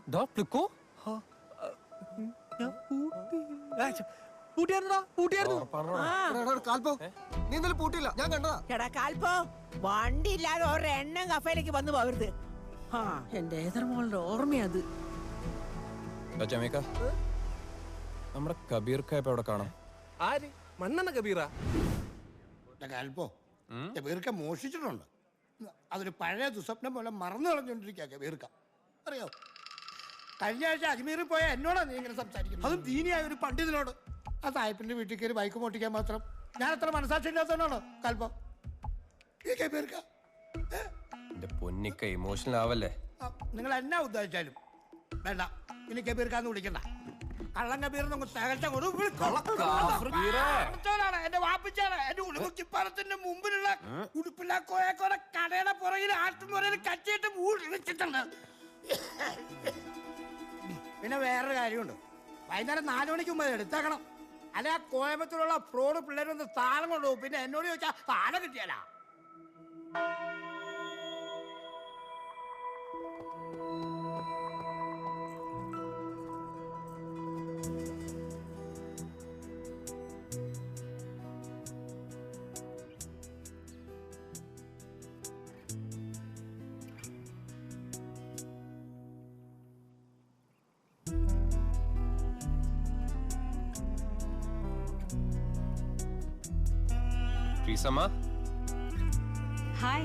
ഞാൻ കണ്ടതാ. എടാ കാൽപ്പോ, വണ്ടി ഇല്ലാതെ ഒരെണ്ണം കഫേയിലേക്ക് വന്നു പോകരുത്. എന്റെ ഏതർമോളുടെ ഓർമ്മയത്. നമ്മുടെ കബീർ ഇപ്പൊ എവിടെ കാണാം? ആര്? മണ്ണെണ്ണ കബീറ? കാൽപ്പോ കബീർക്ക മോഷിച്ചിട്ടുണ്ട്. അതൊരു പഴയ ദുസ്വപ്നം പോലെ മറന്നു കളഞ്ഞോണ്ടിരിക്കുക കബീർക്ക. അറിയോ, കഴിഞ്ഞ ആഴ്ച അജ്മീറിൽ പോയ എന്നോടാ നീ ഇങ്ങനെ സംസാരിക്കുന്നത്, അതും ദീനിയായ ഒരു പണ്ഡിതനോട്. ആ സാഹിബിന്റെ വീട്ടിൽ കയറി ബൈക്ക് മോട്ടിക്കാൻ മാത്രം ഞാൻ അത്ര മനസാക്ഷി ഇല്ലാത്തവനാണോ കാൽപ്പോ? ഈ കബീർക്ക എന്റെ പൊന്നിക്ക ഇമോഷണൽ ആവല്ലേ. നിങ്ങൾ എന്നാ ഉദ്ദേശിച്ചാലും വേണ്ട, ഇനി കബീർക്കാന്ന് വിളിക്കണ്ട. കള്ളം കബീർ എന്റെ വാപ്പിച്ചാണ്. എന്റെ ഉടുമുക്കിപ്പാലത്തിന്റെ മുമ്പിലുള്ള ഉടുപ്പില്ല കോയക്കോടെ കടയുടെ പുറകിൽ ആട്ടുമുറയിൽ കച്ചിട്ട് വിളിച്ചിട്ടുണ്ട്. പിന്നെ വേറൊരു കാര്യമുണ്ട്, വൈകുന്നേരം 4 മണിക്ക് മുമ്പ് എടുത്തേക്കണം. അല്ലെ ആ കോയമ്പത്തൂരുള്ള ഫ്രോഡ് പിള്ളേരൊന്ന് താളം കൊണ്ടുപോകും. പിന്നെ എന്നോട് ചോദിച്ചാൽ താളം കിട്ടിയാലാ. Risama? Hi.